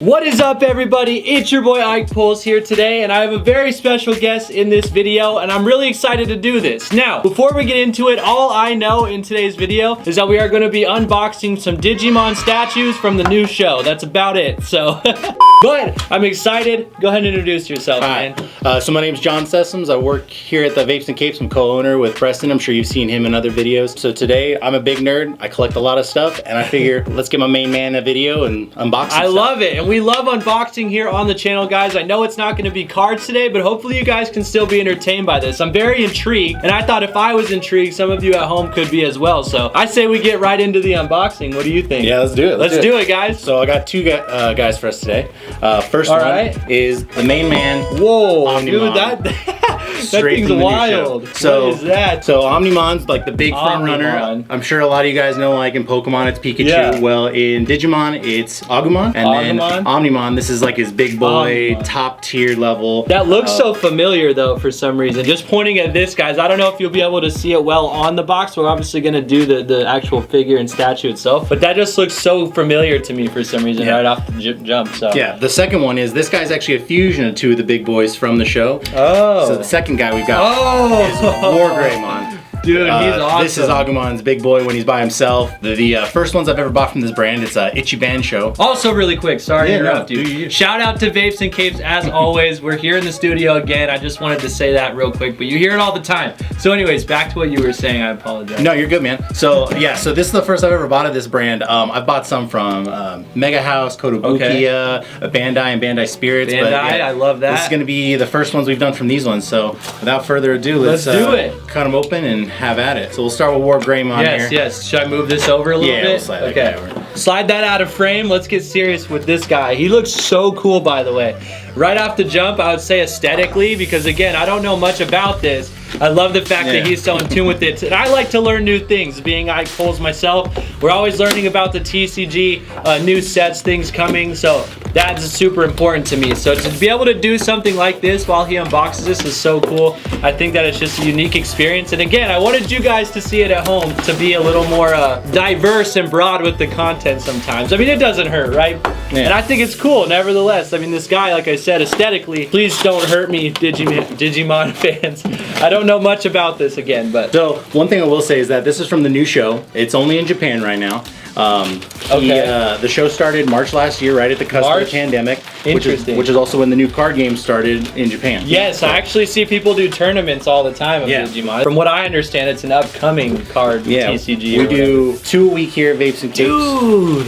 What is up, everybody? It's your boy Ike Pulls here today, and I have a very special guest in this video, and I'm really excited to do this. Now, before we get into it, all I know in today's video is that we are going to be unboxing some Digimon statues from the new show. That's about it, so... But I'm excited. Go ahead and introduce yourself, man. So my name's John Sessoms. I work here at the Vapes and Capes. I'm co-owner with Preston. I'm sure you've seen him in other videos. So today, I'm a big nerd. I collect a lot of stuff, and I figure let's get my main man a video and unbox some stuff. Love it, and we love unboxing here on the channel, guys. I know it's not going to be cards today, but hopefully you guys can still be entertained by this. I'm very intrigued, and I thought if I was intrigued, some of you at home could be as well. So I say we get right into the unboxing. What do you think? Yeah, let's do it. Let's do it, guys. So I got two guys for us today. First one is the main man. Whoa, Omnimon. dude, that thing's wild. So, what is that? So Omnimon's like the big front runner. I'm sure a lot of you guys know, like in Pokemon, it's Pikachu. Yeah. Well, in Digimon, it's Agumon. And then Omnimon, this is like his big boy, top tier level. That looks so familiar though, for some reason. Just pointing at this, guys, I don't know if you'll be able to see it well on the box. We're obviously gonna do the actual figure and statue itself, but that just looks so familiar to me for some reason, right off the jump. So yeah, the second one is, this guy's actually a fusion of two of the big boys from the show. Oh. So the second guy we got is Wargreymon. Dude, he's awesome. This is Agumon's big boy when he's by himself. The first ones I've ever bought from this brand, it's Ichiban Show. Also really quick, sorry to interrupt you. Shout out to Vapes and Capes as always. We're here in the studio again. I just wanted to say that real quick, but you hear it all the time. So anyways, back to what you were saying. I apologize. No, you're good, man. So yeah, so this is the first I've ever bought of this brand. I've bought some from Mega House, Kotobukiya, Bandai, and Bandai Spirits. Bandai, I love that. This is gonna be the first ones we've done from these ones. So without further ado, let's do it. Cut them open and have at it. So we'll start with Wargreymon here. Yes. Should I move this over a little bit? We'll slide that guy over. Slide that out of frame. Let's get serious with this guy. He looks so cool, by the way. Right off the jump, I would say aesthetically, because again, I don't know much about this. I love the fact that he's so in tune with it. And I like to learn new things, being Ike Pulls myself. We're always learning about the TCG, new sets, things coming. So that's super important to me. So to be able to do something like this while he unboxes this is so cool. I think that it's just a unique experience. And again, I wanted you guys to see it at home, to be a little more diverse and broad with the content sometimes. I mean, it doesn't hurt, right? Yeah. And I think it's cool, nevertheless. I mean, this guy, like I said, aesthetically, please don't hurt me, Digimon fans. I don't know much about this again, but... So, one thing I will say is that this is from the new show. It's only in Japan right now. The show started March last year, right at the cusp of the pandemic. Interesting. Which is also when the new card game started in Japan. Yes, I actually see people do tournaments all the time of Digimon. From what I understand, it's an upcoming card TCG. We do 2 a week here at Vapes and Capes. Dude!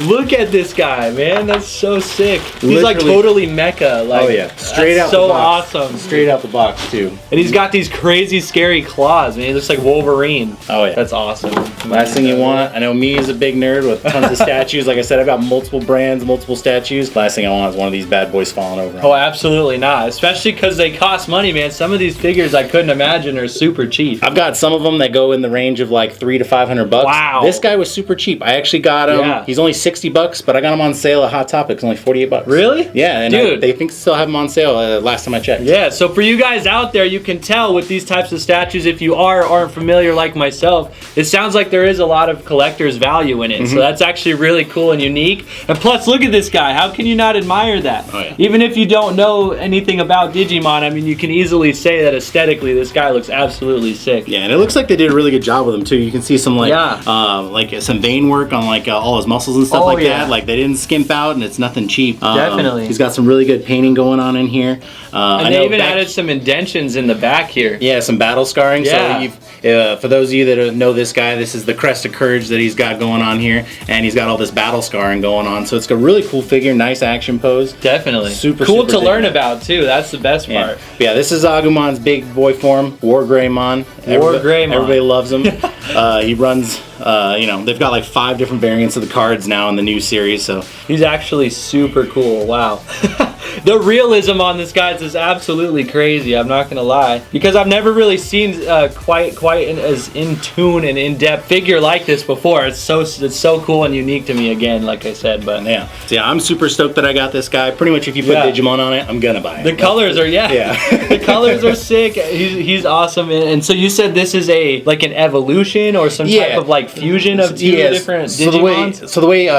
Look at this guy, man. That's so sick. He's like totally mecha. Like, straight out the box. So awesome. Straight out the box, too. And he's got these crazy, scary claws, man. He looks like Wolverine. Oh, yeah. That's awesome. Last thing you want, I know me as a big nerd with tons of statues. Like I said, I've got multiple brands, multiple statues. Last thing I want is one of these bad boys falling over. Oh, absolutely not. Especially because they cost money, man. Some of these figures I couldn't imagine are super cheap. I've got some of them that go in the range of like $300 to $500. Wow. This guy was super cheap. I actually got him. Yeah. He's only $60, but I got him on sale at Hot Topics, only $48. Really? Yeah, and dude, they think still have them on sale last time I checked. Yeah, so for you guys out there, you can tell with these types of statues, if you aren't familiar like myself, it sounds like there is a lot of collector's value in it. So that's actually really cool and unique. And plus, look at this guy. How can you not admire that? Oh, yeah. Even if you don't know anything about Digimon, I mean, you can easily say that aesthetically, this guy looks absolutely sick. Yeah, and it looks like they did a really good job with him too. You can see some like some vein work on like all his muscles and stuff that. Like they didn't skimp out, and it's nothing cheap. Definitely. He's got some really good painting going on in here. And they even added some indentions in the back here. Yeah, some battle scarring. Yeah. So for those of you that know this guy, this is the crest of courage that he's got going on here, and he's got all this battle scarring going on. So it's a really cool figure, nice action pose. Definitely. Super cool to learn about too. That's the best part. Yeah, this is Agumon's big boy form, Wargreymon. Everybody loves him. He runs, they've got like 5 different variants of the cards now in the new series. So he's actually super cool. Wow. The realism on this, guys, is absolutely crazy. I'm not gonna lie, because I've never really seen quite as in tune and in depth figure like this before. It's so cool and unique to me again, like I said. But yeah, so yeah, I'm super stoked that I got this guy. Pretty much, if you put Digimon on it, I'm gonna buy it. The colors are the colors are sick. He's awesome. And so you said this is like an evolution or some type of like fusion of two different Digimons?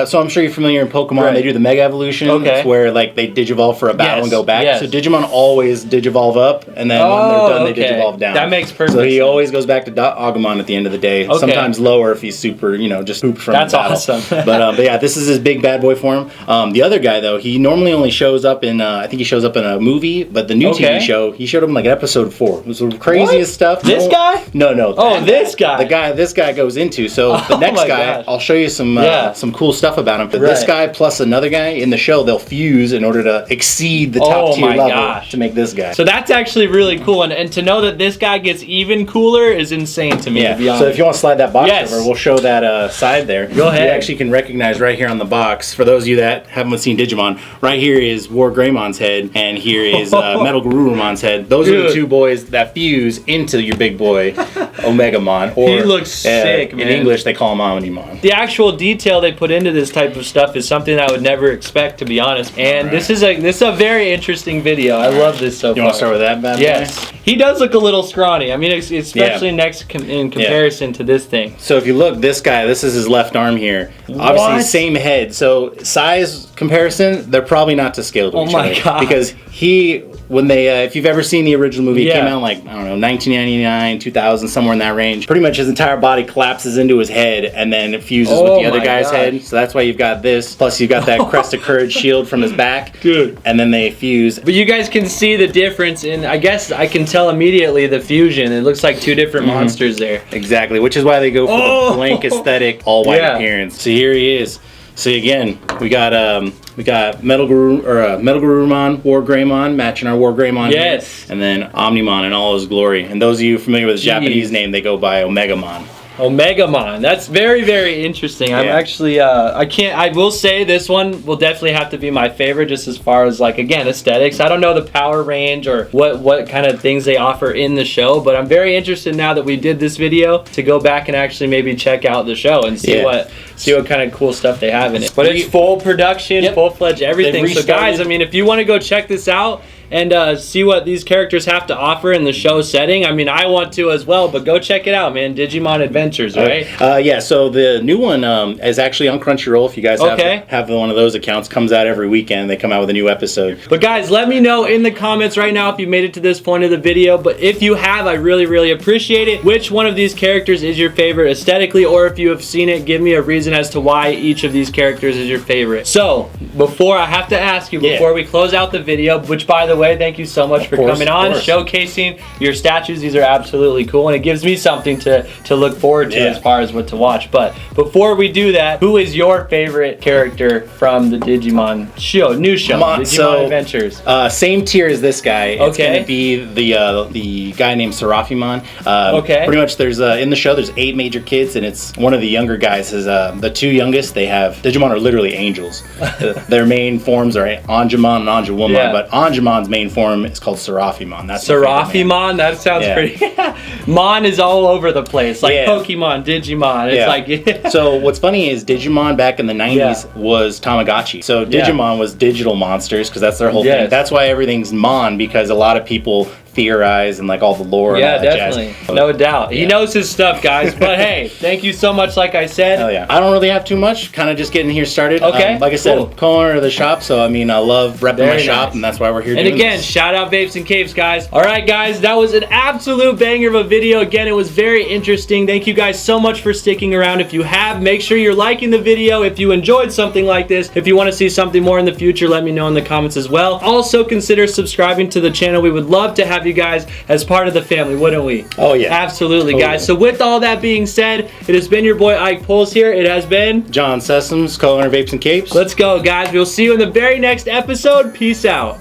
So I'm sure you're familiar in Pokemon, they do the Mega Evolution. Okay. It's where like they Digivolve for a battle and go back. So Digimon always Digivolve up, and then when they're done, they Digivolve down. That makes perfect sense. So he always goes back to Agumon at the end of the day. Sometimes lower if he's super, just pooped from That's the battle. awesome. but yeah, this is his big bad boy form. The other guy though, he normally only shows up in I think he shows up in a movie, but the new TV show, he showed up in like episode 4. It was the craziest stuff. This guy? No. Oh, this guy. This guy goes into. So the next guy, I'll show you some cool stuff about him. But this guy plus another guy in the show, they'll fuse in order to exceed the top tier level to make this guy. So that's actually really cool, and to know that this guy gets even cooler is insane to me. Yeah. To be honest. So if you want to slide that box over, we'll show that side there. Go ahead. You actually can recognize right here on the box. For those of you that haven't seen Digimon, right here is War Greymon's head, and here is Metal Garurumon's head. Those are the two boys that fuse into your big boy Omegamon. Or he looks sick, man. In English, they call him Omnimon. The actual detail they put into this type of stuff is something I would never expect, to be honest. And this is a very interesting video. I love this so far. You want to start with that bad boy? Yes. He does look a little scrawny. I mean, especially in comparison to this thing. So if you look, this guy, this is his left arm here. Obviously, same head. So size comparison, they're probably not to scale to each other. Oh my god! Because when they, if you've ever seen the original movie, it came out like, I don't know, 1999, 2000, somewhere in that range. Pretty much his entire body collapses into his head and then it fuses with the other guy's head. So that's why you've got this. Plus you've got that Crest of Courage shield from his back. Dude. And then they fuse. But you guys can see the difference in, I guess I can tell immediately the fusion. It looks like two different monsters there. Exactly, which is why they go for the blank aesthetic, all white appearance. So here he is. So again, we got Metal Garurumon, War Greymon, matching our War Greymon. Yes. Here, and then Omnimon in all his glory. And those of you familiar with his Japanese name, they go by Omegamon. Omegamon. That's very, very interesting. I'm actually, I will say this one will definitely have to be my favorite just as far as, like, again, aesthetics. I don't know the power range or what kind of things they offer in the show, but I'm very interested now that we did this video to go back and actually maybe check out the show and see what kind of cool stuff they have in it. But it's full production, full-fledged everything. So guys, I mean, if you want to go check this out and see what these characters have to offer in the show setting, I mean, I want to as well, but go check it out, man. Digimon Adventures, right? Yeah, so the new one is actually on Crunchyroll. If you guys have one of those accounts, comes out every weekend. They come out with a new episode. But guys, let me know in the comments right now if you made it to this point of the video. But if you have, I really, really appreciate it. Which one of these characters is your favorite aesthetically? Or if you have seen it, give me a reason as to why each of these characters is your favorite. So, before I have to ask you, before we close out the video, which by the way, thank you so much for coming on, showcasing your statues. These are absolutely cool, and it gives me something to look forward to as far as what to watch. But before we do that, who is your favorite character from the Digimon show, new show, Digimon Adventures? Same tier as this guy. It's going to be the guy named Serafimon. Pretty much, there's in the show, there's 8 major kids, and it's one of the younger guys. Is the 2 youngest. They have Digimon are literally angels. Their main forms are Anjumon and Anjumon, but Anjumon's main form is called Serafimon. That's Serafimon. That sounds pretty. Mon is all over the place, like Pokemon, Digimon. It's like. So what's funny is Digimon back in the 90s was Tamagotchi. So Digimon was digital monsters because that's their whole thing. That's why everything's Mon, because a lot of people theorize and like all the lore. Yeah, definitely. No doubt. He knows his stuff, guys. But hey, thank you so much, like I said. Oh yeah. I don't really have too much. Kind of just getting here started. Okay. Like I said, co-owner of the shop, so I mean, I love repping my shop, and that's why we're here. And again, shout out Vapes and Capes, guys. All right, guys, that was an absolute banger of a video. Again, it was very interesting. Thank you guys so much for sticking around. If you have, make sure you're liking the video. If you enjoyed something like this, if you want to see something more in the future, let me know in the comments as well. Also, consider subscribing to the channel. We would love to have you guys as part of the family, wouldn't we? Oh yeah, absolutely, guys. So with all that being said, it has been your boy Ike Pulls here. It has been John Sessoms, co-owner of Vapes and Capes. Let's go, guys. We'll see you in the very next episode. Peace out.